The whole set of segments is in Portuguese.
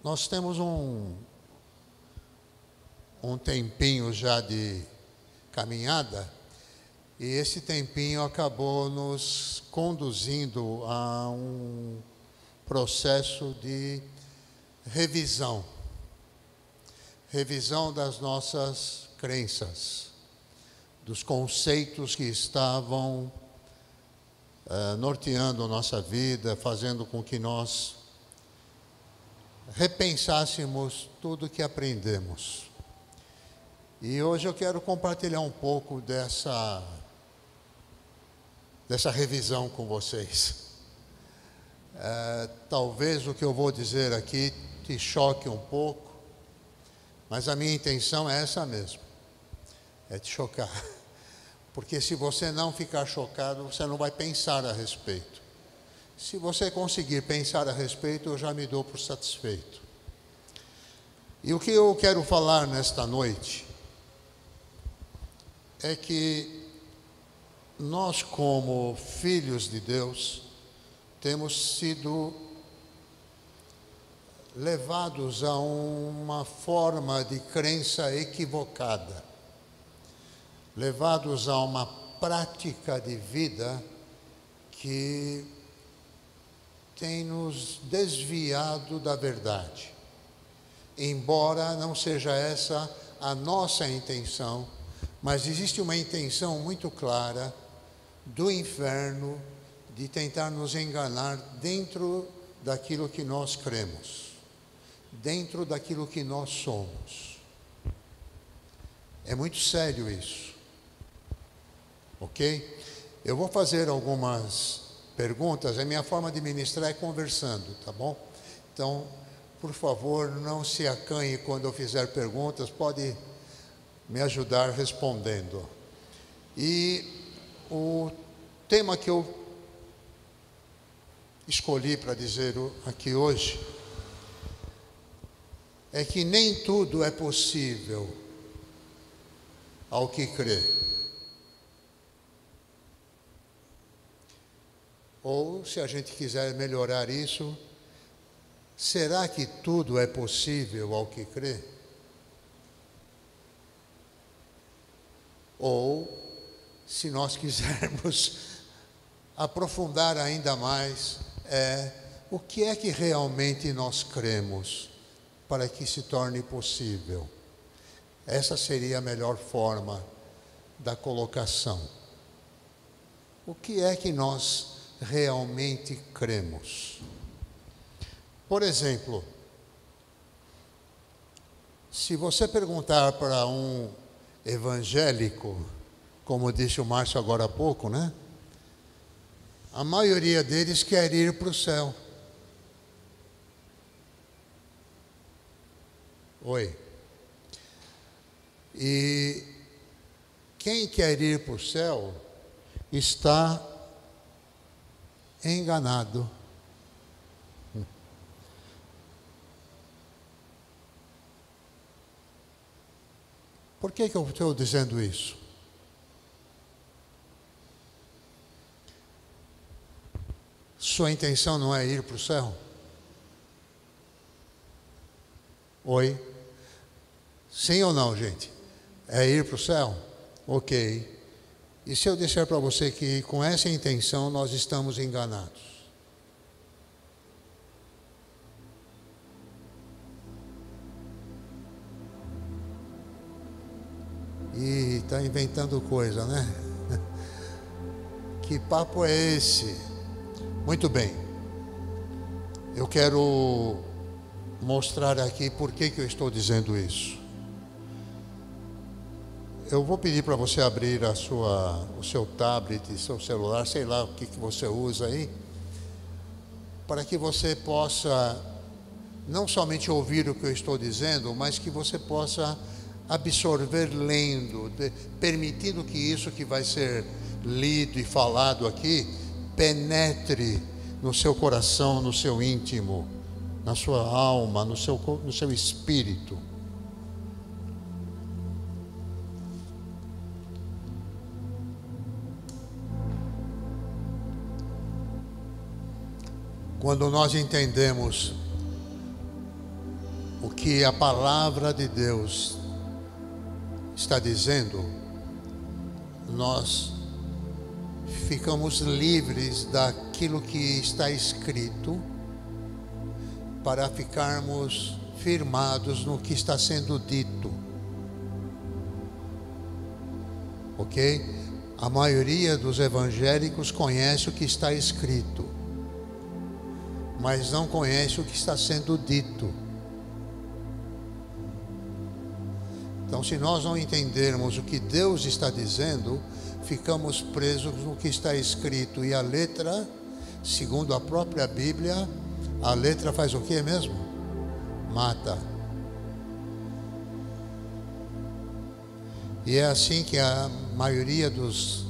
Nós temos um tempinho já de caminhada, e esse tempinho acabou nos conduzindo a um processo de revisão das nossas crenças, dos conceitos que estavam norteando a nossa vida, fazendo com que nós repensássemos tudo que aprendemos. E hoje eu quero compartilhar um pouco dessa revisão com vocês. Talvez o que eu vou dizer aqui te choque um pouco, mas a minha intenção é essa mesmo, é te chocar. Porque se você não ficar chocado, você não vai pensar a respeito. Se você conseguir pensar a respeito, eu já me dou por satisfeito. E o que eu quero falar nesta noite é que nós, como filhos de Deus, temos sido levados a uma forma de crença equivocada, levados a uma prática de vida que tem nos desviado da verdade. Embora não seja essa a nossa intenção, mas existe uma intenção muito clara do inferno de tentar nos enganar dentro daquilo que nós cremos, dentro daquilo que nós somos. É muito sério isso, ok? Eu vou fazer algumas perguntas, a minha forma de ministrar é conversando, tá bom? Então, por favor, não se acanhe quando eu fizer perguntas, pode me ajudar respondendo. E o tema que eu escolhi para dizer aqui hoje é que nem tudo é possível ao que crê. Ou, se a gente quiser melhorar isso, será que tudo é possível ao que crê? Ou, se nós quisermos aprofundar ainda mais, o que é que realmente nós cremos para que se torne possível? Essa seria a melhor forma da colocação. O que é que nós realmente cremos? Por exemplo, se você perguntar para um evangélico, como disse o Márcio agora há pouco, né? A maioria deles quer ir para o céu. Oi. E quem quer ir para o céu está enganado. Por que eu estou dizendo isso? Sua intenção não é ir para o céu? Oi? Sim ou não, gente? É ir para o céu? Ok. E se eu disser para você que com essa intenção nós estamos enganados? Ih, está inventando coisa, né? Que papo é esse? Muito bem. Eu quero mostrar aqui por que eu estou dizendo isso. Eu vou pedir para você abrir o seu tablet, seu celular, sei lá o que você usa aí, para que você possa não somente ouvir o que eu estou dizendo, mas que você possa absorver lendo, permitindo que isso que vai ser lido e falado aqui penetre no seu coração, no seu íntimo, na sua alma, no seu espírito. Quando nós entendemos o que a palavra de Deus está dizendo, nós ficamos livres daquilo que está escrito para ficarmos firmados no que está sendo dito. Ok? A maioria dos evangélicos conhece o que está escrito, mas não conhece o que está sendo dito. Então, se nós não entendermos o que Deus está dizendo, ficamos presos no que está escrito. E a letra, segundo a própria Bíblia, a letra faz o que mesmo? Mata. E é assim que a maioria dos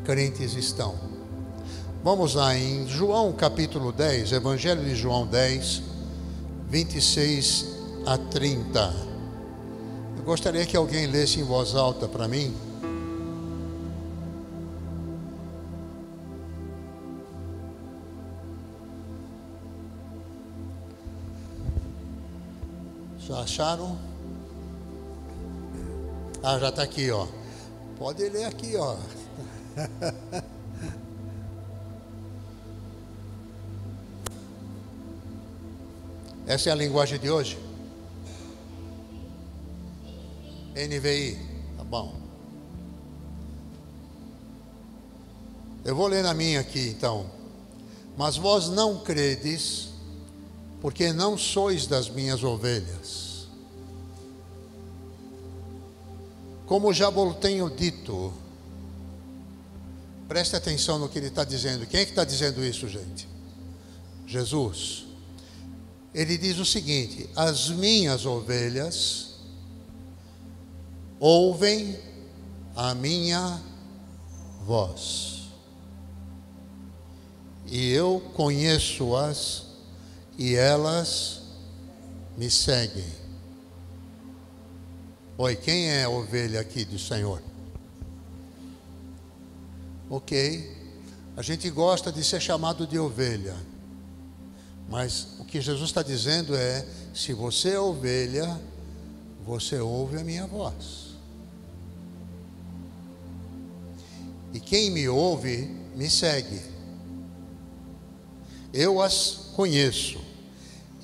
crentes estão. Vamos lá em João capítulo 10, Evangelho de João 10, 26 a 30. Eu gostaria que alguém lesse em voz alta para mim. Já acharam? Ah, já está aqui, ó. Pode ler aqui, ó. Essa é a linguagem de hoje? NVI, tá bom. Eu vou ler na minha aqui, então. Mas vós não credes, porque não sois das minhas ovelhas. Como já vos tenho dito, preste atenção no que ele está dizendo. Quem é que está dizendo isso, gente? Jesus. Ele diz o seguinte: as minhas ovelhas ouvem a minha voz, e eu conheço-as, e elas me seguem. Oi, quem é a ovelha aqui do Senhor? Ok, a gente gosta de ser chamado de ovelha, mas o que Jesus está dizendo é: se você é ovelha, você ouve a minha voz. E quem me ouve, me segue. Eu as conheço.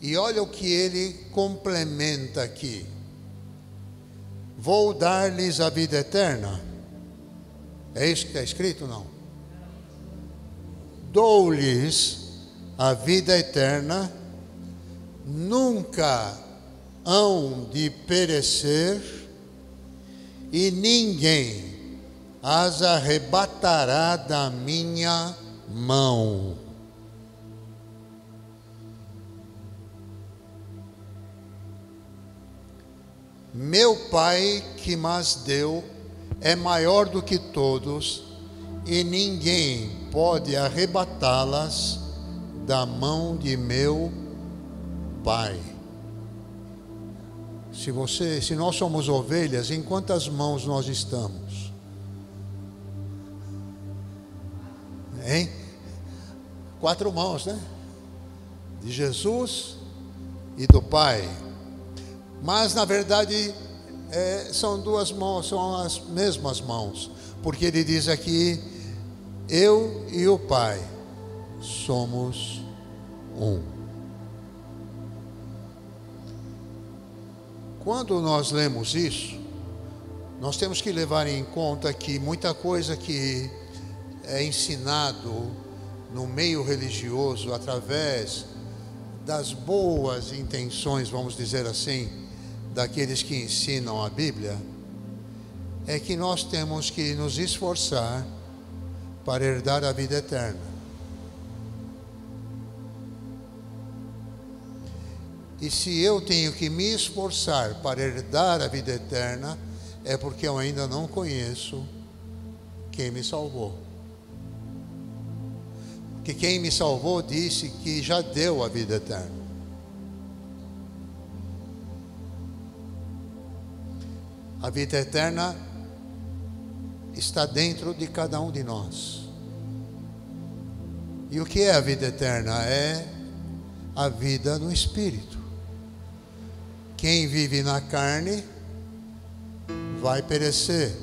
E olha o que ele complementa aqui: vou dar-lhes a vida eterna. É isso que está escrito, não? Dou-lhes a vida eterna, nunca hão de perecer, e ninguém as arrebatará da minha mão. Meu Pai que mas deu é maior do que todos, e ninguém pode arrebatá-las da mão de meu Pai. Se nós somos ovelhas, em quantas mãos nós estamos? Hein? 4 mãos, né? De Jesus e do Pai. Mas na verdade são 2 mãos, são as mesmas mãos, porque ele diz aqui: eu e o Pai somos um. Quando nós lemos isso, nós temos que levar em conta que muita coisa que é ensinado no meio religioso através das boas intenções, vamos dizer assim, daqueles que ensinam a Bíblia, é que nós temos que nos esforçar para herdar a vida eterna. E se eu tenho que me esforçar para herdar a vida eterna, é porque eu ainda não conheço quem me salvou. Porque quem me salvou disse que já deu a vida eterna. A vida eterna está dentro de cada um de nós. E o que é a vida eterna? É a vida no Espírito. quem vive na carne vai perecer,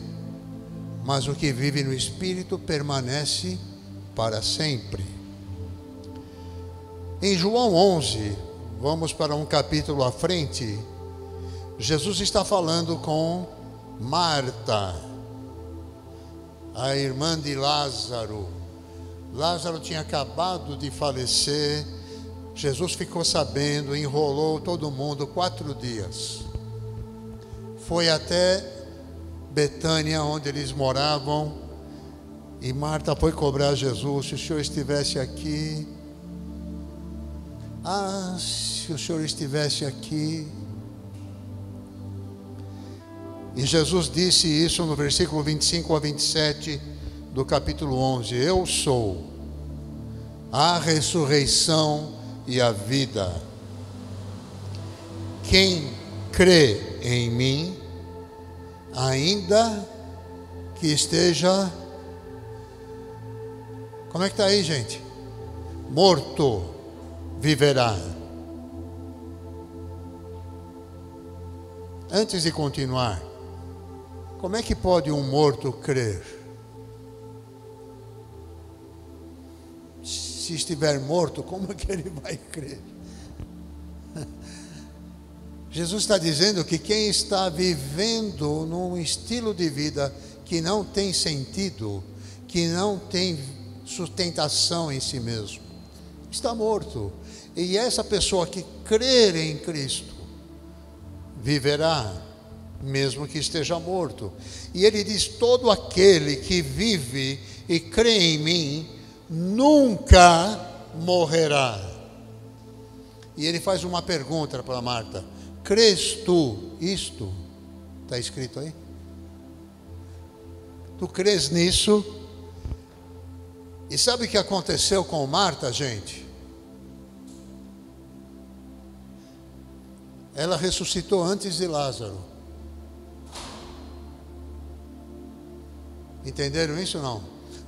mas o que vive no Espírito permanece para sempre. Em João 11, vamos para um capítulo à frente, Jesus está falando com Marta, a irmã de Lázaro. Lázaro tinha acabado de falecer. Jesus ficou sabendo, enrolou todo mundo 4 dias. Foi até Betânia, onde eles moravam, e Marta foi cobrar Jesus: se o Senhor estivesse aqui, se o Senhor estivesse aqui. E Jesus disse isso no versículo 25 a 27 do capítulo 11: eu sou a ressurreição e a vida. Quem crê em mim, ainda que esteja, como é que está aí, gente? Morto, viverá. Antes de continuar, como é que pode um morto crer? Se estiver morto, como é que ele vai crer? Jesus está dizendo que quem está vivendo num estilo de vida que não tem sentido, que não tem sustentação em si mesmo, está morto. E essa pessoa que crer em Cristo viverá, mesmo que esteja morto. E ele diz: todo aquele que vive e crê em mim nunca morrerá. E ele faz uma pergunta para Marta: crês tu isto? Está escrito aí? Tu crês nisso? E sabe o que aconteceu com Marta, gente? Ela ressuscitou antes de Lázaro. Entenderam isso ou não?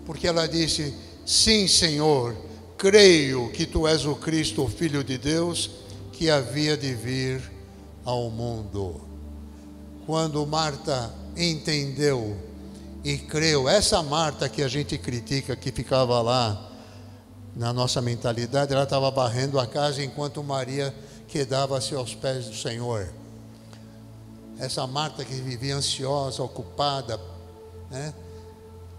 Porque ela disse: sim, Senhor, creio que tu és o Cristo, o Filho de Deus, que havia de vir ao mundo. Quando Marta entendeu e creu, essa Marta que a gente critica, que ficava lá na nossa mentalidade, ela estava varrendo a casa enquanto Maria quedava-se aos pés do Senhor. Essa Marta que vivia ansiosa, ocupada, né,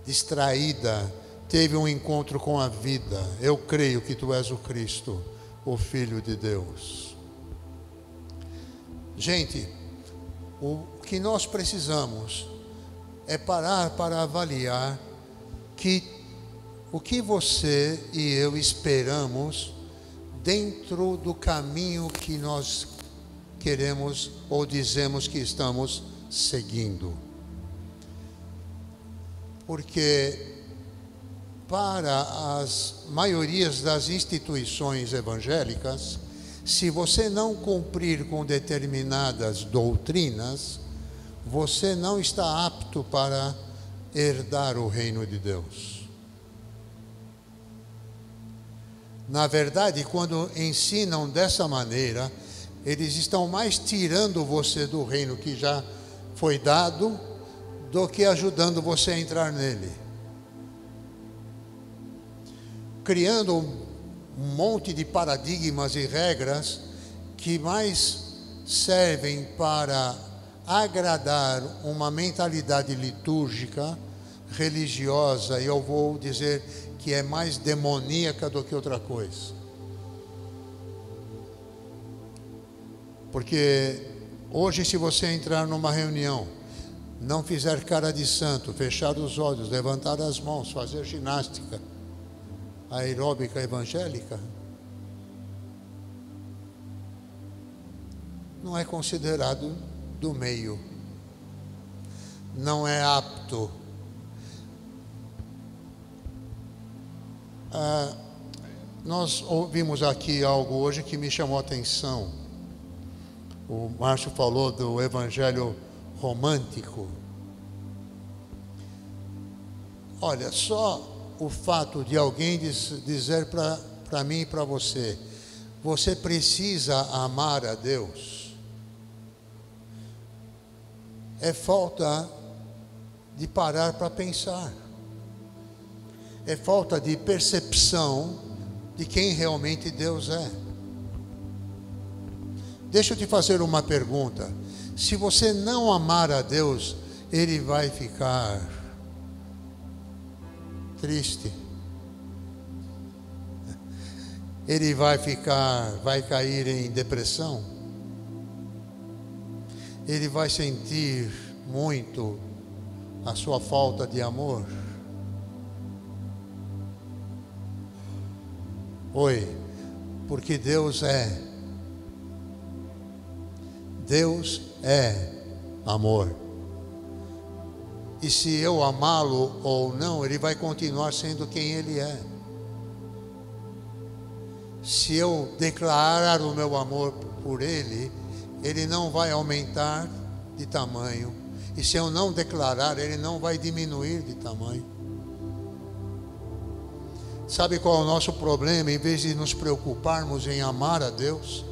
distraída, teve um encontro com a vida. Eu creio que tu és o Cristo, o Filho de Deus. Gente, o que nós precisamos é parar para avaliar que o que você e eu esperamos dentro do caminho que nós queremos ou dizemos que estamos seguindo. Porque para as maiorias das instituições evangélicas, se você não cumprir com determinadas doutrinas, você não está apto para herdar o reino de Deus. Na verdade, quando ensinam dessa maneira, eles estão mais tirando você do reino que já foi dado do que ajudando você a entrar nele. Criando um monte de paradigmas e regras que mais servem para agradar uma mentalidade litúrgica, religiosa, e eu vou dizer que é mais demoníaca do que outra coisa. Porque hoje, se você entrar numa reunião, não fizer cara de santo, fechar os olhos, levantar as mãos, fazer ginástica aeróbica evangélica, não é considerado do meio, não é apto. Nós ouvimos aqui algo hoje que me chamou a atenção. O Márcio falou do evangelho romântico. Olha, só o fato de alguém dizer para mim e para você: você precisa amar a Deus. é falta de parar para pensar. É falta de percepção de quem realmente Deus é. Deixa eu te fazer uma pergunta. Se você não amar a Deus, Ele vai ficar triste. Ele vai cair em depressão. Ele vai sentir muito a sua falta de amor. Oi, porque Deus é amor. E se eu amá-lo ou não, Ele vai continuar sendo quem Ele é. Se eu declarar o meu amor por Ele, Ele não vai aumentar de tamanho. E se eu não declarar, Ele não vai diminuir de tamanho. Sabe qual é o nosso problema? Em vez de nos preocuparmos em amar a Deus,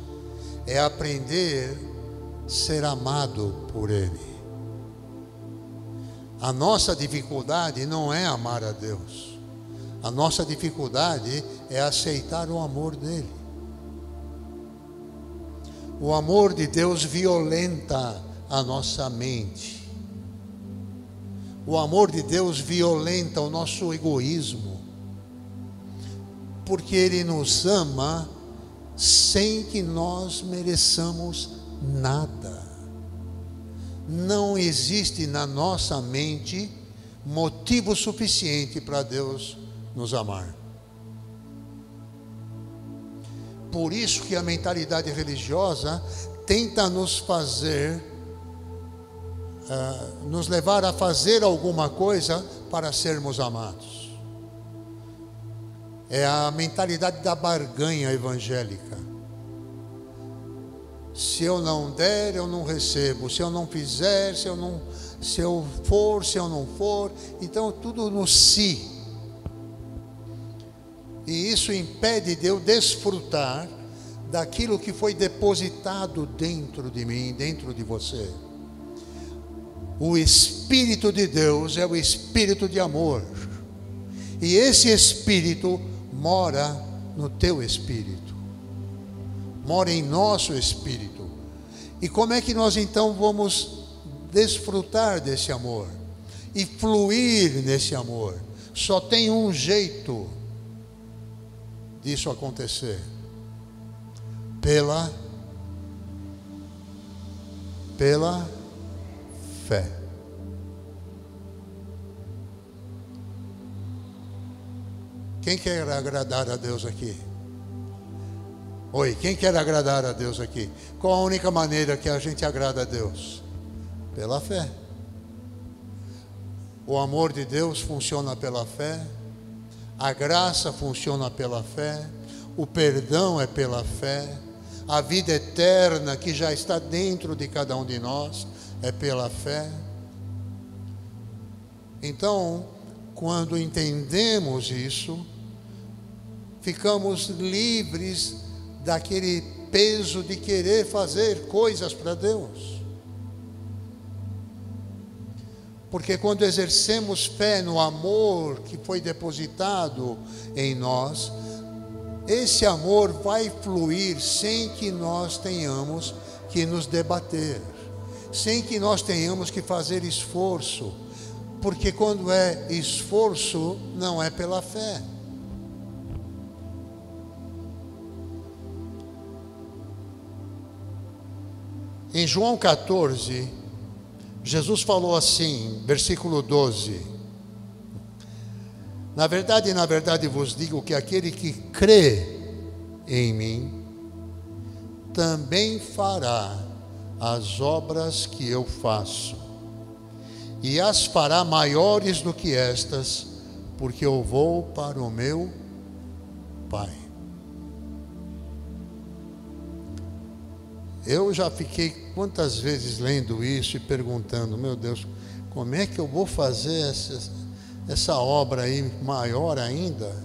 é aprender a ser amado por Ele. A nossa dificuldade não é amar a Deus. A nossa dificuldade é aceitar o amor dEle. O amor de Deus violenta a nossa mente. O amor de Deus violenta o nosso egoísmo. Porque Ele nos ama sem que nós mereçamos nada. Não existe na nossa mente motivo suficiente para Deus nos amar. Por isso que a mentalidade religiosa tenta nos fazer, nos levar a fazer alguma coisa para sermos amados. É a mentalidade da barganha evangélica. Se eu não der, eu não recebo. Se eu não fizer, se eu for, se eu não for. Então tudo no si. E isso impede de eu desfrutar daquilo que foi depositado dentro de mim, dentro de você. O Espírito de Deus é o Espírito de amor. E esse Espírito mora no teu espírito. Mora em nosso espírito. E como é que nós então vamos desfrutar desse amor? E fluir nesse amor? Só tem um jeito disso acontecer. Pela fé. Quem quer agradar a Deus aqui? Oi, quem quer agradar a Deus aqui? Qual a única maneira que a gente agrada a Deus? Pela fé. O amor de Deus funciona pela fé. A graça funciona pela fé. O perdão é pela fé. A vida eterna que já está dentro de cada um de nós é pela fé. Então, quando entendemos isso, ficamos livres daquele peso de querer fazer coisas para Deus. Porque quando exercemos fé no amor que foi depositado em nós, esse amor vai fluir sem que nós tenhamos que nos debater, sem que nós tenhamos que fazer esforço, porque quando é esforço, não é pela fé. Em João 14, Jesus falou assim, versículo 12: na verdade vos digo que aquele que crê em mim, também fará as obras que eu faço, e as fará maiores do que estas, porque eu vou para o meu Pai. Eu já fiquei quantas vezes lendo isso e perguntando, meu Deus, como é que eu vou fazer essa obra aí maior ainda?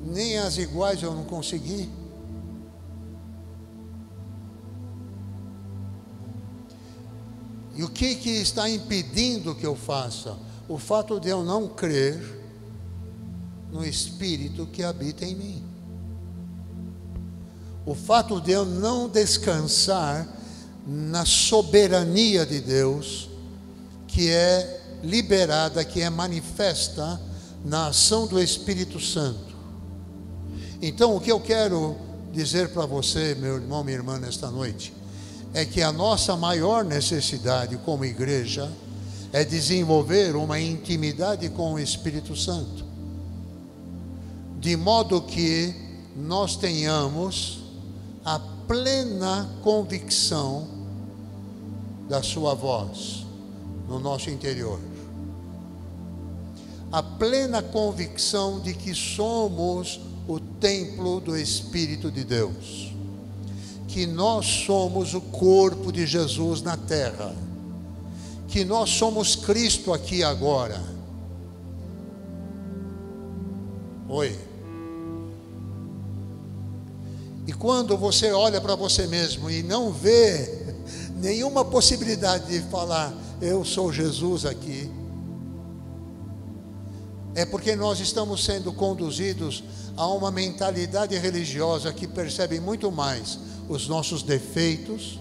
Nem as iguais eu não consegui. E o que está impedindo que eu faça? O fato de eu não crer no Espírito que habita em mim. O fato de eu não descansar na soberania de Deus, que é liberada, que é manifesta na ação do Espírito Santo. Então, o que eu quero dizer para você, meu irmão, minha irmã, nesta noite, é que a nossa maior necessidade como igreja é desenvolver uma intimidade com o Espírito Santo, de modo que nós tenhamos a plena convicção da sua voz no nosso interior, a plena convicção de que somos o templo do Espírito de Deus, que nós somos o corpo de Jesus na terra, que nós somos Cristo aqui agora. Oi. E quando você olha para você mesmo e não vê nenhuma possibilidade de falar, eu sou Jesus aqui, é porque nós estamos sendo conduzidos a uma mentalidade religiosa que percebe muito mais os nossos defeitos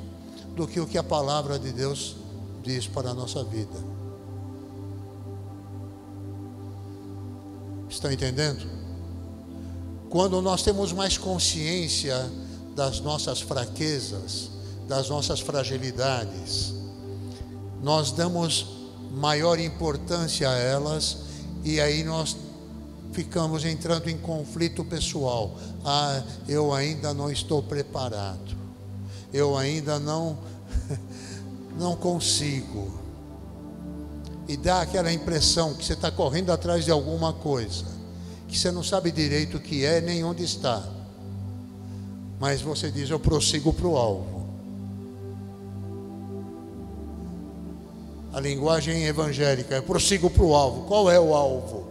do que o que a palavra de Deus diz para a nossa vida. Estão entendendo? Quando nós temos mais consciência das nossas fraquezas, das nossas fragilidades, nós damos maior importância a elas, e aí nós ficamos entrando em conflito pessoal. Eu ainda não estou preparado, eu ainda não consigo. E dá aquela impressão que você está correndo atrás de alguma coisa, que você não sabe direito o que é, nem onde está. Mas você diz, eu prossigo para o alvo. A linguagem evangélica, eu prossigo para o alvo. Qual é o alvo?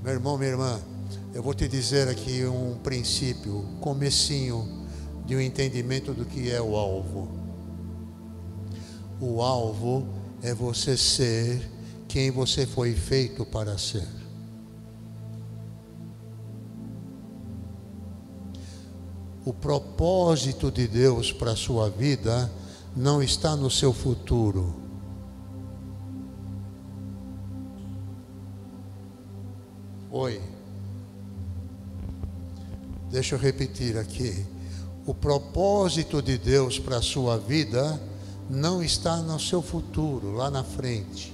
Meu irmão, minha irmã, eu vou te dizer aqui um princípio, um comecinho de um entendimento do que é o alvo. O alvo é você ser quem você foi feito para ser. O propósito de Deus para a sua vida não está no seu futuro. Oi. Deixa eu repetir aqui. O propósito de Deus para a sua vida não está no seu futuro, lá na frente.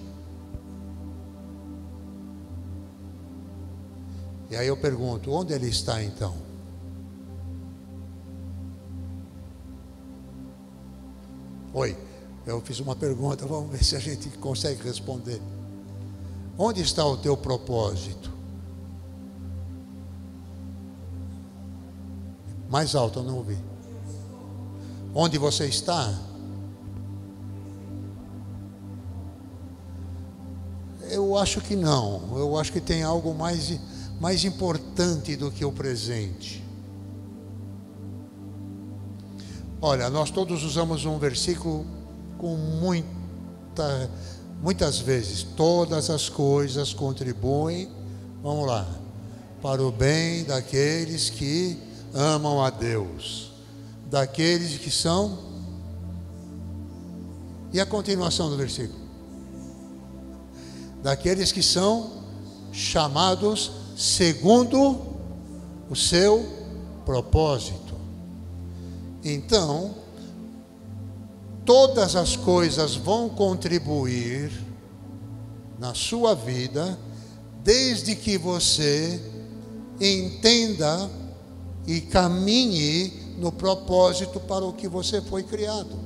E aí eu pergunto, onde ele está então? Oi, eu fiz uma pergunta, vamos ver se a gente consegue responder. Onde está o teu propósito? Mais alto, eu não ouvi. Onde você está? Eu acho que não. Eu acho que tem algo mais importante do que o presente. Olha, nós todos usamos um versículo com muitas vezes. Todas as coisas contribuem, vamos lá, para o bem daqueles que amam a Deus, daqueles que são. E a continuação do versículo? Daqueles que são chamados segundo o seu propósito. Então, todas as coisas vão contribuir na sua vida, desde que você entenda e caminhe no propósito para o que você foi criado.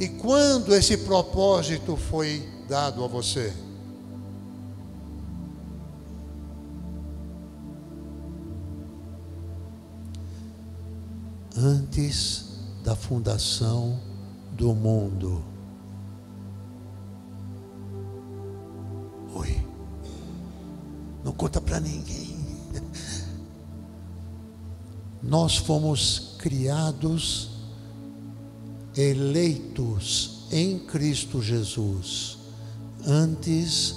E quando esse propósito foi dado a você? Antes da fundação do mundo. Oi. Não conta para ninguém. Nós fomos criados, eleitos em Cristo Jesus, antes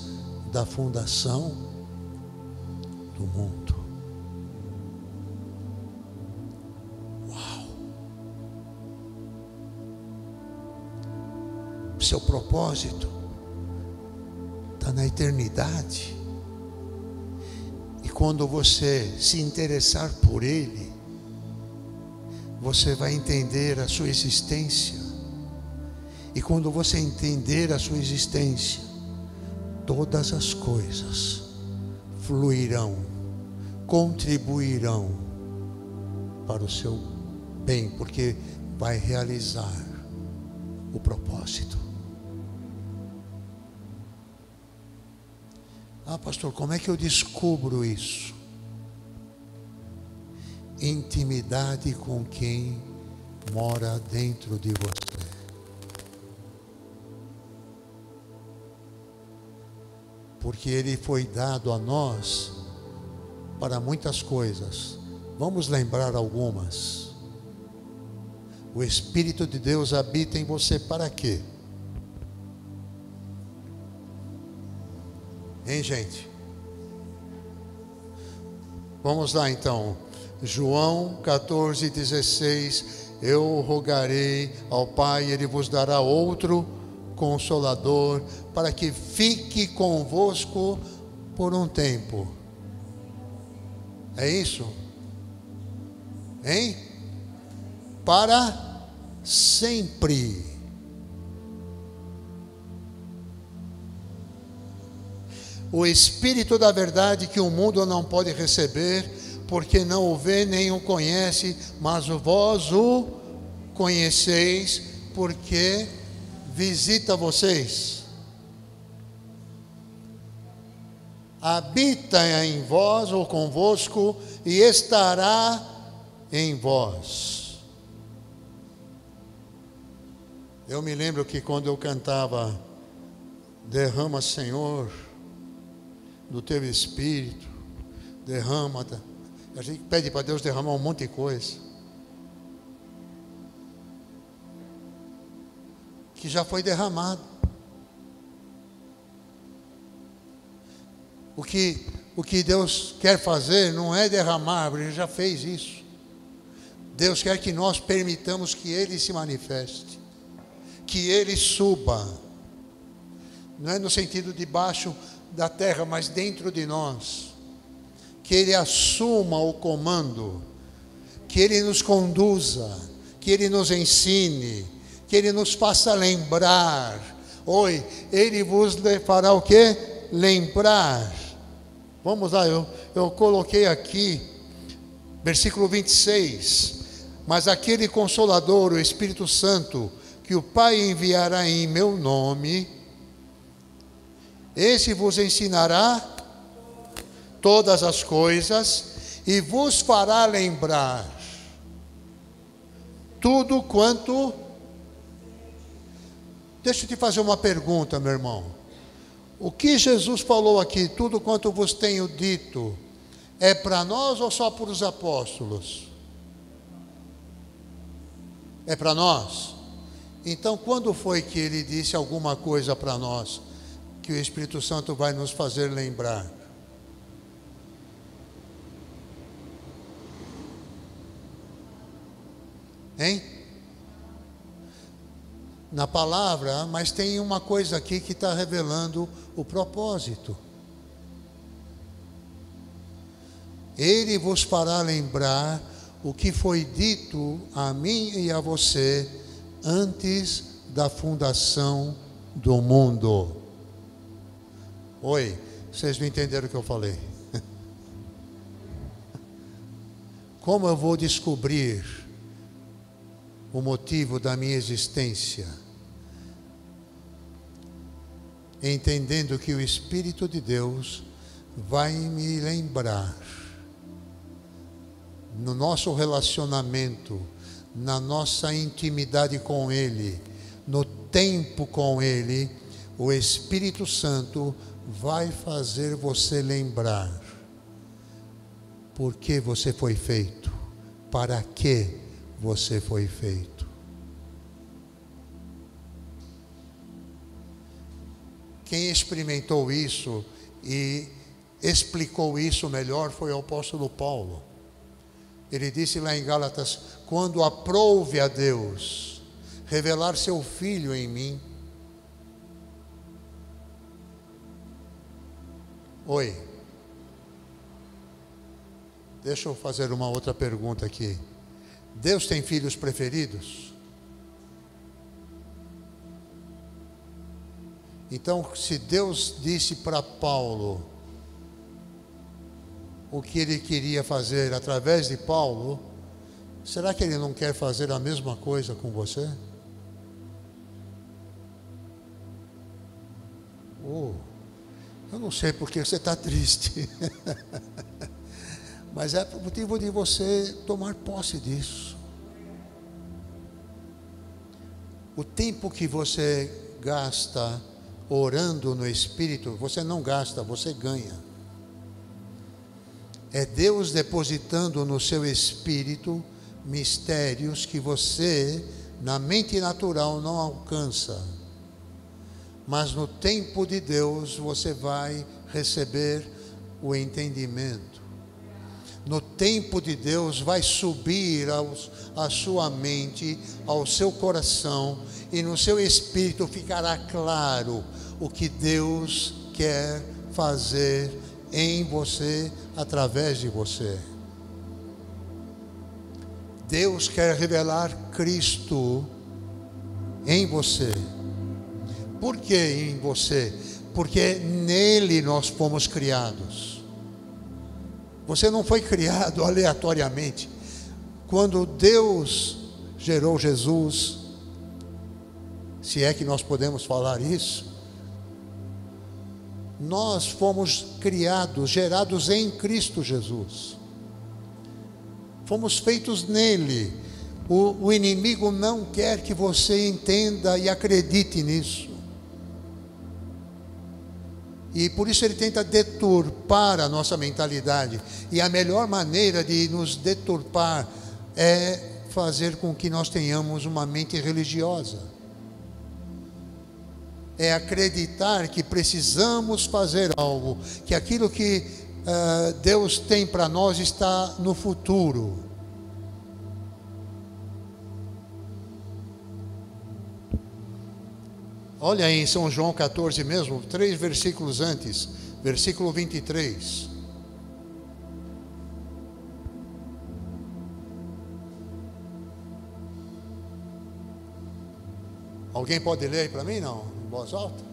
da fundação do mundo. Uau! Seu propósito está na eternidade. E quando você se interessar por Ele, você vai entender a sua existência. E quando você entender a sua existência, todas as coisas fluirão, contribuirão para o seu bem, porque vai realizar o propósito. Ah, pastor, como é que eu descubro isso? Intimidade com quem mora dentro de você. Porque Ele foi dado a nós para muitas coisas. Vamos lembrar algumas. O Espírito de Deus habita em você para quê? Hein, gente? Vamos lá então. João 14:16. Eu rogarei ao Pai, Ele vos dará outro Consolador, para que fique convosco por um tempo. É isso? Hein? Para sempre. O Espírito da verdade que o mundo não pode receber, porque não o vê nem o conhece, mas vós o conheceis, porque visita vocês. Habita em vós ou convosco e estará em vós. Eu me lembro que quando eu cantava derrama, Senhor, do teu Espírito, derrama. A gente pede para Deus derramar um monte de coisa que já foi derramado. O que Deus quer fazer não é derramar, Ele já fez isso. Deus quer que nós permitamos que Ele se manifeste, que Ele suba, não é no sentido de baixo da terra, mas dentro de nós, que Ele assuma o comando, que Ele nos conduza, que Ele nos ensine, que Ele nos faça lembrar. Oi, Ele vos fará o quê? Lembrar. Vamos lá, eu coloquei aqui, versículo 26. Mas aquele Consolador, o Espírito Santo, que o Pai enviará em meu nome, esse vos ensinará todas as coisas e vos fará lembrar tudo quanto... Deixa eu te fazer uma pergunta, meu irmão. O que Jesus falou aqui, tudo quanto vos tenho dito, é para nós ou só para os apóstolos? É para nós? Então, quando foi que Ele disse alguma coisa para nós, que o Espírito Santo vai nos fazer lembrar? Hein? Na palavra, mas tem uma coisa aqui que está revelando o propósito. Ele vos fará lembrar o que foi dito a mim e a você antes da fundação do mundo. Oi, vocês não entenderam o que eu falei? Como eu vou descobrir o motivo da minha existência? Entendendo que o Espírito de Deus vai me lembrar, no nosso relacionamento, na nossa intimidade com Ele, no tempo com Ele, o Espírito Santo vai fazer você lembrar por que você foi feito, para que você foi feito. Quem experimentou isso e explicou isso melhor foi o apóstolo Paulo. Ele disse lá em Gálatas: quando aprouve a Deus revelar seu Filho em mim. Oi. Deixa eu fazer uma outra pergunta aqui. Deus tem filhos preferidos? Então, se Deus disse para Paulo o que ele queria fazer através de Paulo, será que ele não quer fazer a mesma coisa com você? Eu não sei porque você está triste. Mas é motivo de você tomar posse disso. O tempo que você gasta orando no Espírito, você não gasta, você ganha. É Deus depositando no seu espírito mistérios que você, na mente natural, não alcança. Mas no tempo de Deus, você vai receber o entendimento. No tempo de Deus, vai subir à sua mente, ao seu coração, e no seu espírito ficará claro o que Deus quer fazer em você, através de você. Deus quer revelar Cristo em você. Por que em você? Porque nele nós fomos criados. Você não foi criado aleatoriamente. Quando Deus gerou Jesus, se é que nós podemos falar isso, nós fomos criados, gerados em Cristo Jesus. Fomos feitos nele. O inimigo não quer que você entenda e acredite nisso. E por isso ele tenta deturpar a nossa mentalidade. E a melhor maneira de nos deturpar é fazer com que nós tenhamos uma mente religiosa. É acreditar que precisamos fazer algo, que aquilo que Deus tem para nós está no futuro. Olha aí em São João 14 mesmo, 3 versículos antes, versículo 23. Alguém pode ler aí para mim, não? Em voz alta?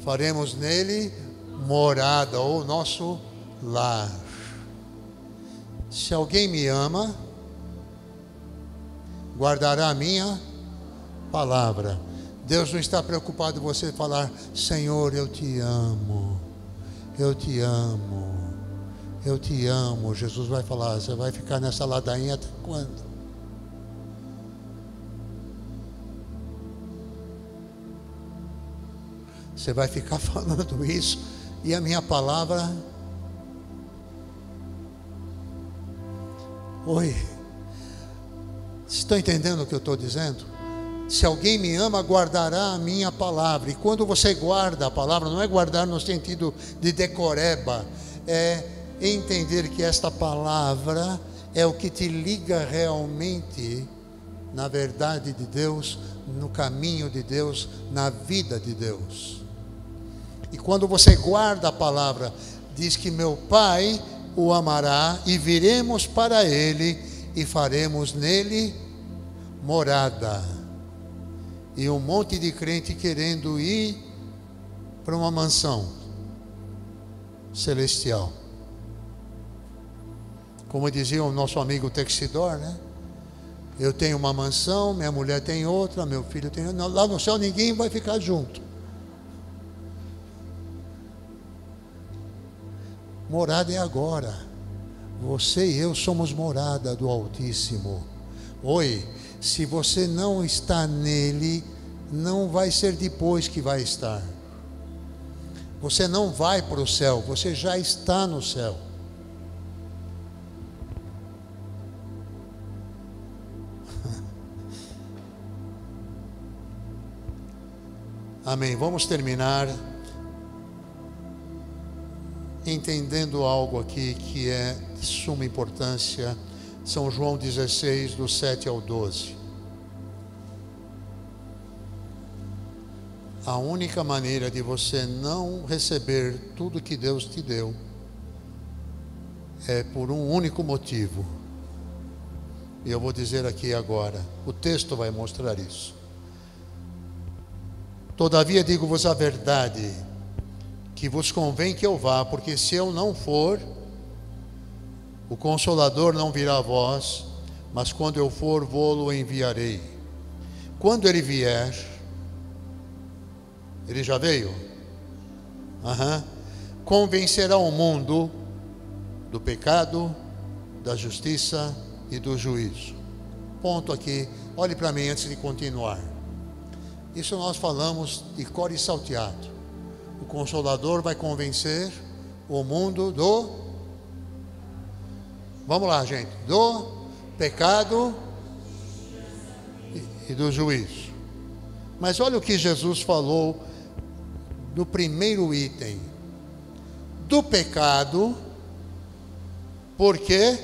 Faremos nele morada, ou nosso lar. Se alguém me ama, guardará a minha palavra. Deus não está preocupado em você falar: Senhor, eu te amo, eu te amo, eu te amo. Jesus vai falar: você vai ficar nessa ladainha até quando? Você vai ficar falando isso e a minha palavra... Oi, estão entendendo o que eu estou dizendo? Se alguém me ama, guardará a minha palavra. E quando você guarda a palavra, não é guardar no sentido de decoreba, é entender que esta palavra é o que te liga realmente na verdade de Deus, no caminho de Deus, na vida de Deus. E quando você guarda a palavra, diz que meu Pai o amará e viremos para ele e faremos nele morada. E um monte de crente querendo ir para uma mansão celestial. Como dizia o nosso amigo Texidor, né? Eu tenho uma mansão, minha mulher tem outra, meu filho tem outra. Lá no céu ninguém vai ficar junto. Morada é agora. Você e eu somos morada do Altíssimo. Oi, se você não está nele, não vai ser depois que vai estar. Você não vai para o céu, você já está no céu. Amém. Vamos terminar entendendo algo aqui que é de suma importância. São João 16, do 7 ao 12. A única maneira de você não receber tudo que Deus te deu é por um único motivo. E eu vou dizer aqui agora, o texto vai mostrar isso. Todavia digo-vos a verdade, que vos convém que eu vá, porque se eu não for, o Consolador não virá a vós, mas quando eu for, vô-lo enviarei. Quando ele vier, ele já veio? Convencerá o mundo do pecado, da justiça e do juízo. Ponto aqui, olhe para mim antes de continuar. Isso nós falamos de cor e salteado. O Consolador vai convencer o mundo do... Vamos lá, gente. Do pecado e do juízo. Mas olha o que Jesus falou no primeiro item. Do pecado, porque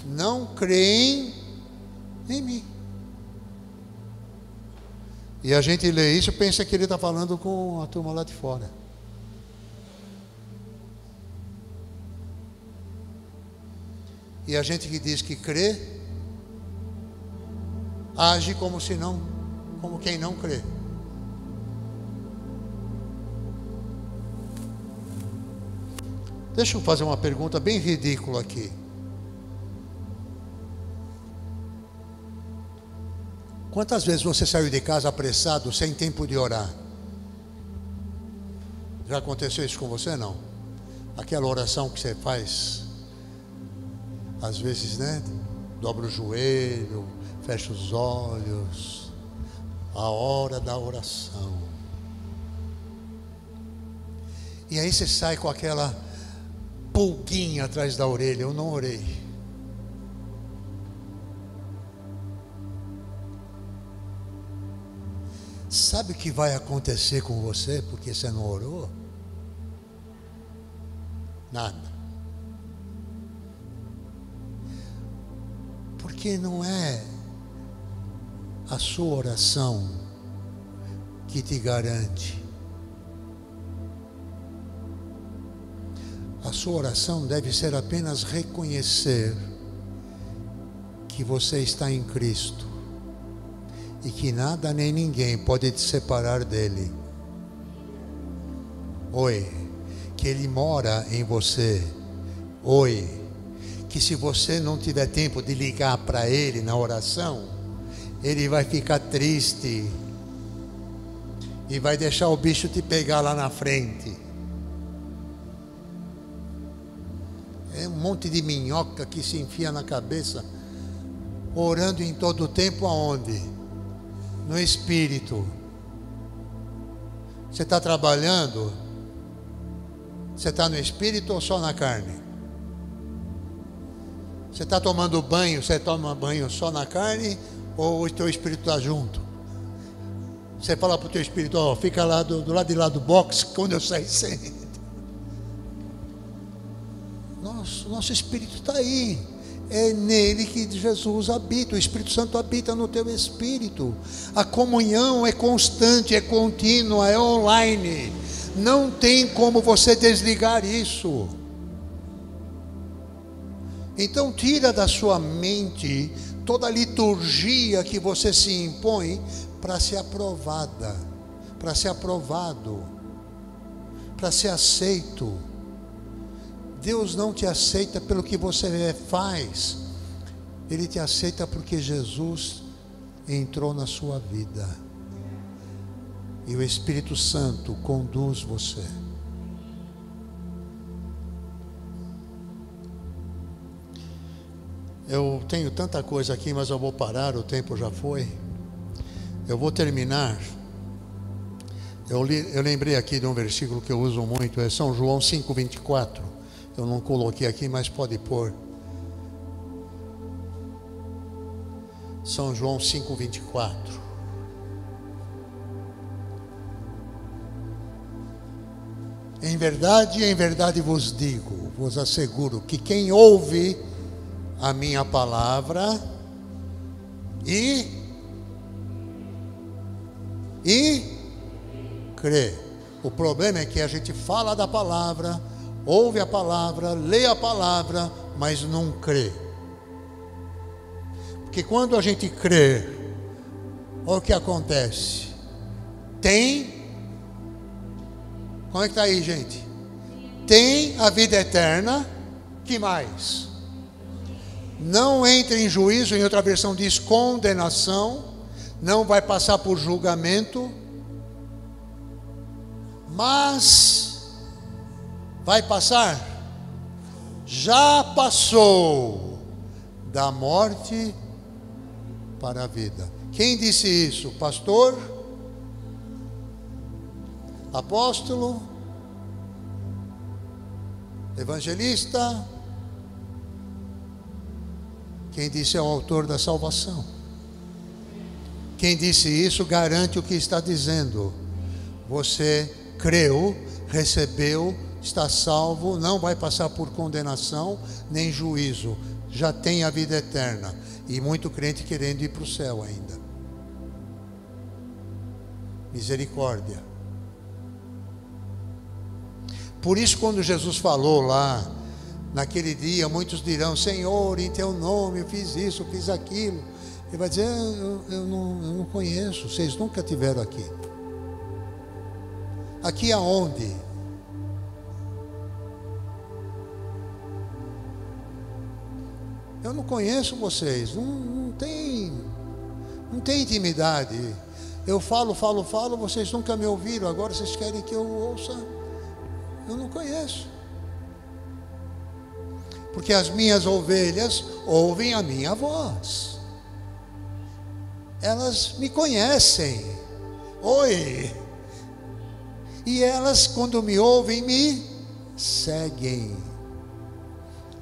não creem em mim. E a gente lê isso e pensa que ele está falando com a turma lá de fora. E a gente que diz que crê, age como quem não crê. Deixa eu fazer uma pergunta bem ridícula aqui. Quantas vezes você saiu de casa apressado, sem tempo de orar? Já aconteceu isso com você, não? Aquela oração que você faz, às vezes, né? Dobra o joelho, fecha os olhos. A hora da oração. E aí você sai com aquela pulguinha atrás da orelha. Eu não orei. Sabe o que vai acontecer com você porque você não orou? Nada. Porque não é a sua oração que te garante. A sua oração deve ser apenas reconhecer que você está em Cristo e que nada nem ninguém pode te separar dele. Oi, que ele mora em você. Oi, que se você não tiver tempo de ligar para ele na oração, ele vai ficar triste e vai deixar o bicho te pegar lá na frente. É um monte de minhoca que se enfia na cabeça, orando em todo o tempo aonde? No Espírito. Você está trabalhando? Você está no Espírito ou só na carne? Você está tomando banho? Você toma banho só na carne ou o teu Espírito está junto? Você fala para o teu Espírito, ó, fica lá do lado de lá do box, quando eu sair senta. Nosso Espírito está aí. É nele que Jesus habita. O Espírito Santo habita no teu espírito. A comunhão é constante, é contínua, é online. Não tem como você desligar isso. Então tira da sua mente toda a liturgia que você se impõe para ser aprovada, para ser aprovado, para ser aceito. Deus não te aceita pelo que você faz. Ele te aceita porque Jesus entrou na sua vida. e o Espírito Santo conduz você. Eu tenho tanta coisa aqui, mas eu vou parar, o tempo já foi. Eu vou terminar. Eu lembrei aqui de um versículo que eu uso muito, é São João 5,24. Eu não coloquei aqui, mas pode pôr. São João 5,24. Em verdade vos digo, vos asseguro, que quem ouve a minha palavra e crê. O problema é que a gente fala da palavra, ouve a palavra, lê a palavra, mas não crê. Porque quando a gente crê, olha o que acontece. Como é que está aí, gente? Tem a vida eterna. Que mais? Não entra em juízo, em outra versão diz condenação. Não vai passar por julgamento. Mas vai passar? Já passou da morte para a vida. Quem disse isso? Pastor? Apóstolo? Evangelista? Quem disse é o autor da salvação. Quem disse isso garante o que está dizendo. Você creu, recebeu, está salvo, não vai passar por condenação nem juízo, já tem a vida eterna. E muito crente querendo ir para o céu ainda. Misericórdia. Por isso, quando Jesus falou lá, naquele dia, muitos dirão: Senhor, em teu nome eu fiz isso, fiz aquilo. Ele vai dizer: eu não conheço, vocês nunca tiveram aqui. Aqui aonde? Eu não conheço vocês, não tem intimidade. Eu falo, vocês nunca me ouviram, agora vocês querem que eu ouça? Eu não conheço. Porque as minhas ovelhas ouvem a minha voz. Elas me conhecem. Oi! E elas, quando me ouvem, me seguem.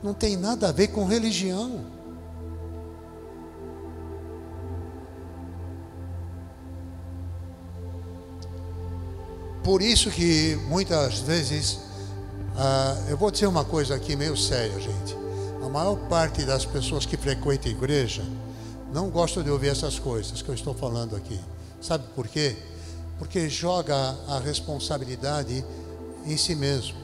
Não tem nada a ver com religião. Por isso que muitas vezes, eu vou dizer uma coisa aqui meio séria, gente. A maior parte das pessoas que frequentam a igreja não gostam de ouvir essas coisas que eu estou falando aqui. Sabe por quê? Porque joga a responsabilidade em si mesmo.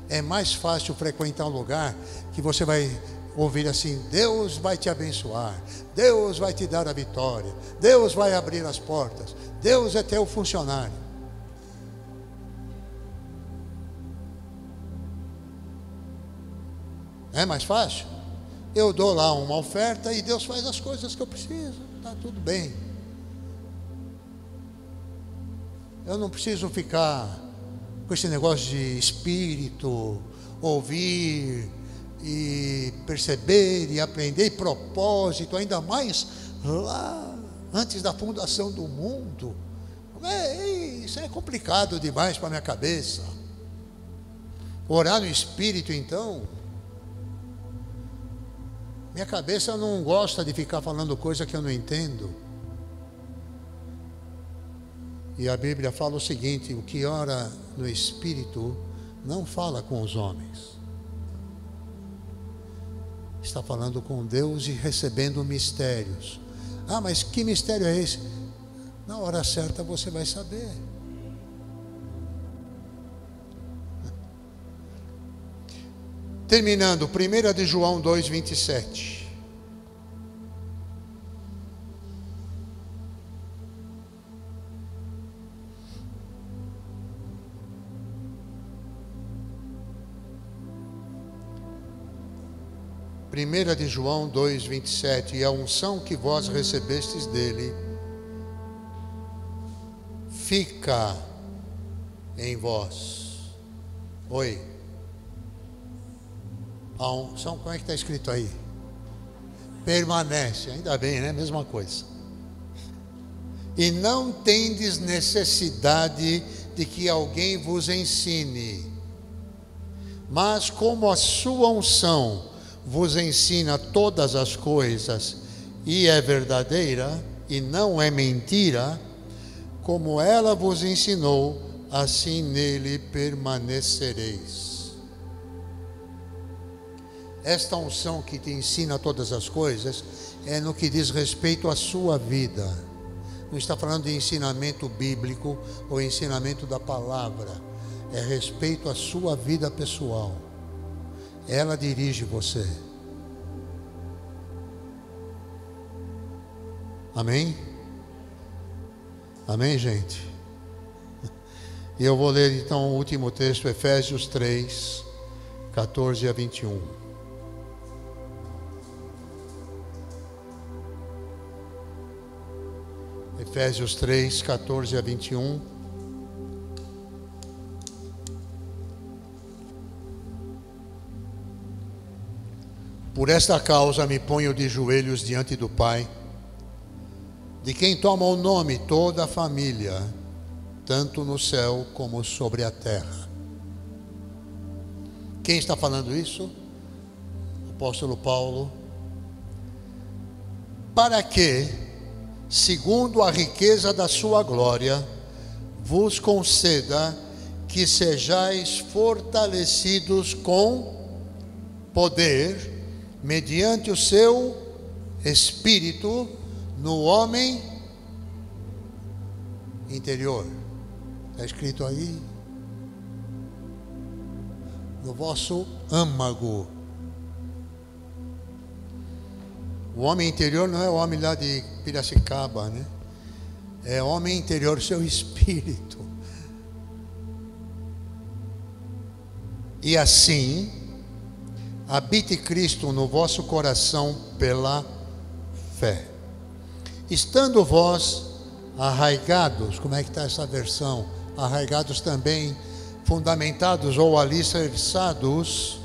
É mais fácil frequentar um lugar que você vai ouvir assim: Deus vai te abençoar, Deus vai te dar a vitória, Deus vai abrir as portas, Deus é teu funcionário. É mais fácil? Eu dou lá uma oferta e Deus faz as coisas que eu preciso, está tudo bem. Eu não preciso ficar com esse negócio de espírito, ouvir e perceber e aprender, e propósito, ainda mais lá antes da fundação do mundo. Isso é complicado demais para a minha cabeça. Orar no espírito, então, minha cabeça não gosta de ficar falando coisa que eu não entendo. E a Bíblia fala o seguinte: o que ora no Espírito não fala com os homens. Está falando com Deus e recebendo mistérios. Ah, mas que mistério é esse? Na hora certa você vai saber. Terminando, 1 de João 2,27. Primeira de João 2,27. E a unção que vós recebestes dele fica em vós. Oi. Como é que está escrito aí? Permanece, ainda bem, né? Mesma coisa. E não tendes necessidade de que alguém vos ensine, mas como a sua unção vos ensina todas as coisas, e é verdadeira, e não é mentira, como ela vos ensinou, assim nele permanecereis. Esta unção que te ensina todas as coisas é no que diz respeito à sua vida. Não está falando de ensinamento bíblico ou ensinamento da palavra. É respeito à sua vida pessoal. Ela dirige você. Amém? Amém, gente? E eu vou ler então o último texto, Efésios 3, 14 a 21. Efésios 3, 14 a 21. Por esta causa me ponho de joelhos diante do Pai, de quem toma o nome toda a família, tanto no céu como sobre a terra. Quem está falando isso? O apóstolo Paulo. Para que, segundo a riqueza da sua glória, vos conceda que sejais fortalecidos com poder, mediante o seu Espírito, no homem interior. Está escrito aí? No vosso âmago. O homem interior não é o homem lá de Piracicaba, né? É homem interior, seu espírito. E assim, habite Cristo no vosso coração pela fé. Estando vós arraigados, como é que está essa versão? Arraigados também, fundamentados ou alicerçados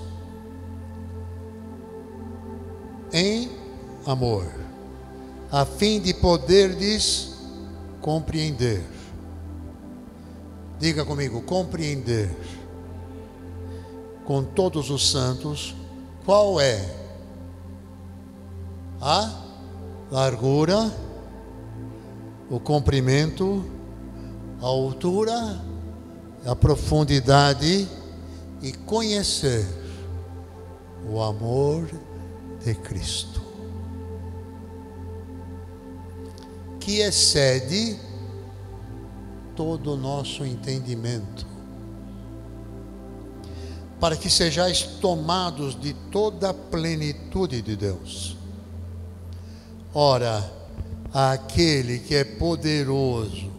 em amor, a fim de poderdes compreender. Diga comigo, compreender com todos os santos qual é a largura, o comprimento, a altura, a profundidade, e conhecer o amor de Cristo, que excede todo o nosso entendimento, para que sejais tomados de toda a plenitude de Deus. Ora, aquele que é poderoso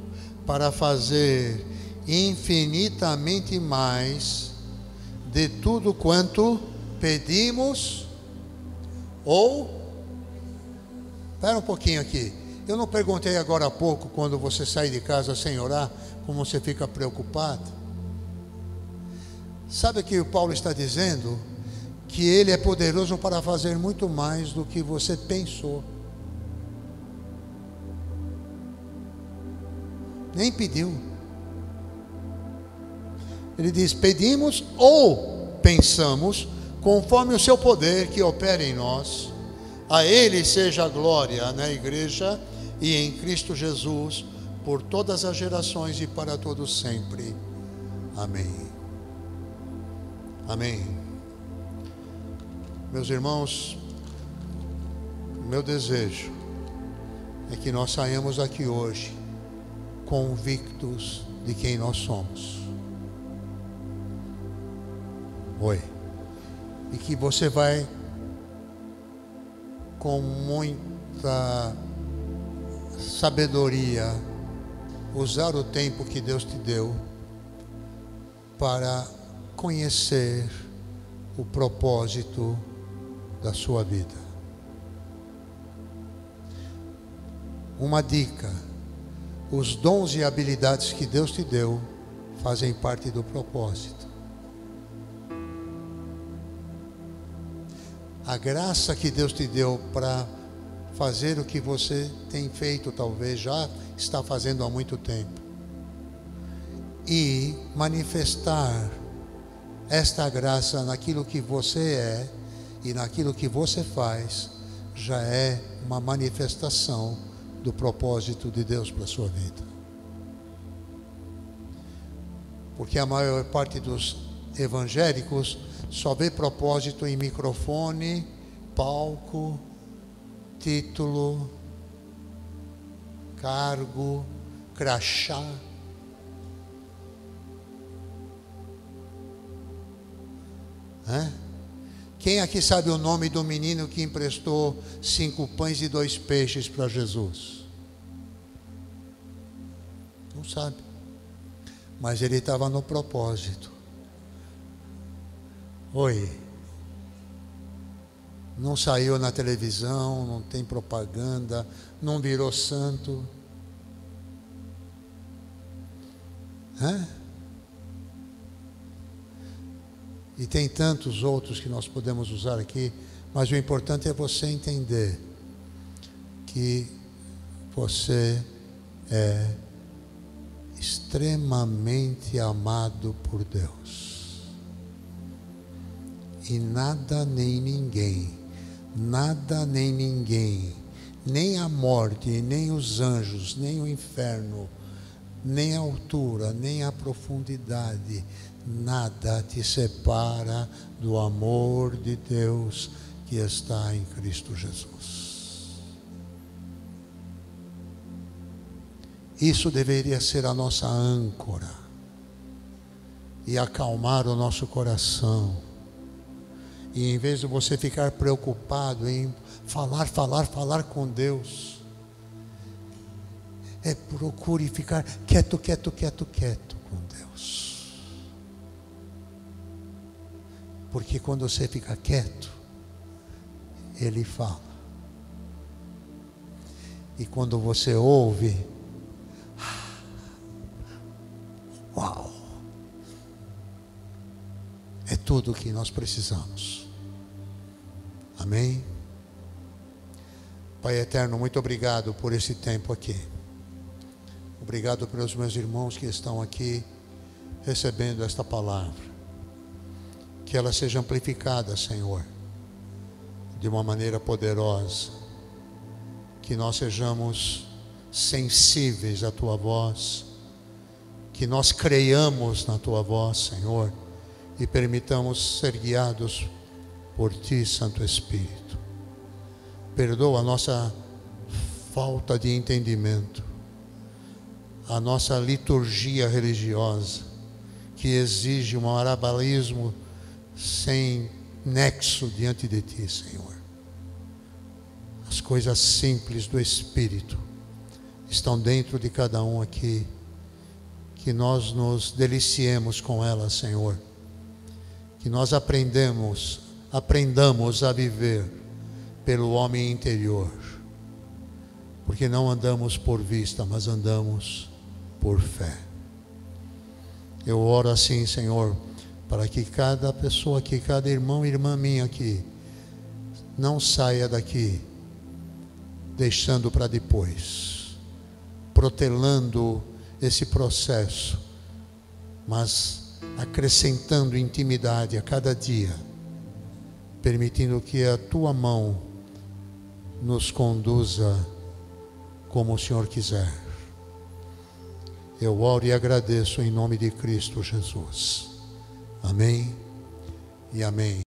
para fazer infinitamente mais de tudo quanto pedimos ou... Espera um pouquinho aqui. Eu não perguntei agora há pouco, quando você sai de casa sem orar, como você fica preocupado? Sabe o que o Paulo está dizendo? Que ele é poderoso para fazer muito mais do que você pensou. Nem pediu. Ele diz, pedimos ou pensamos, conforme o seu poder que opera em nós. A ele seja a glória na igreja e em Cristo Jesus, por todas as gerações e para todos sempre. Amém. Amém. Meus irmãos, meu desejo é que nós saiamos aqui hoje convictos de quem nós somos. Oi. E que você vai com muita sabedoria usar o tempo que Deus te deu para conhecer o propósito da sua vida. Uma dica: os dons e habilidades que Deus te deu fazem parte do propósito. A graça que Deus te deu para fazer o que você tem feito, talvez já está fazendo há muito tempo, e manifestar esta graça naquilo que você é e naquilo que você faz, já é uma manifestação do propósito de Deus para a sua vida. Porque a maior parte dos evangélicos só vê propósito em microfone, palco, título, cargo, crachá. Quem aqui sabe o nome do menino que emprestou 5 pães e 2 peixes para Jesus? Não sabe. Mas ele estava no propósito. Oi. Não saiu na televisão, não tem propaganda, não virou santo. E tem tantos outros que nós podemos usar aqui, mas o importante é você entender que você é extremamente amado por Deus. E nada nem ninguém, nem a morte, nem os anjos, nem o inferno, nem a altura, nem a profundidade, nada te separa do amor de Deus que está em Cristo Jesus. Isso deveria ser a nossa âncora e acalmar o nosso coração. E em vez de você ficar preocupado em falar com Deus, procure ficar quieto com Deus. Porque quando você fica quieto, Ele fala. E quando você ouve, uau! É tudo o que nós precisamos. Amém? Pai eterno, muito obrigado por esse tempo aqui. Obrigado pelos meus irmãos que estão aqui recebendo esta palavra. Que ela seja amplificada, Senhor, de uma maneira poderosa. Que nós sejamos sensíveis à Tua voz. Que nós creiamos na Tua voz, Senhor, e permitamos ser guiados por Ti, Santo Espírito. Perdoa a nossa falta de entendimento, a nossa liturgia religiosa, que exige um marabalismo sem nexo diante de Ti, Senhor. As coisas simples do Espírito estão dentro de cada um aqui. Que nós nos deliciemos com elas, Senhor. Que nós aprendamos a viver pelo homem interior. Porque não andamos por vista, mas andamos por fé. Eu oro assim, Senhor, para que cada pessoa aqui, cada irmão e irmã minha aqui, não saia daqui deixando para depois, protelando esse processo, mas acrescentando intimidade a cada dia, permitindo que a Tua mão nos conduza como o Senhor quiser. Eu oro e agradeço em nome de Cristo Jesus. Amém e amém.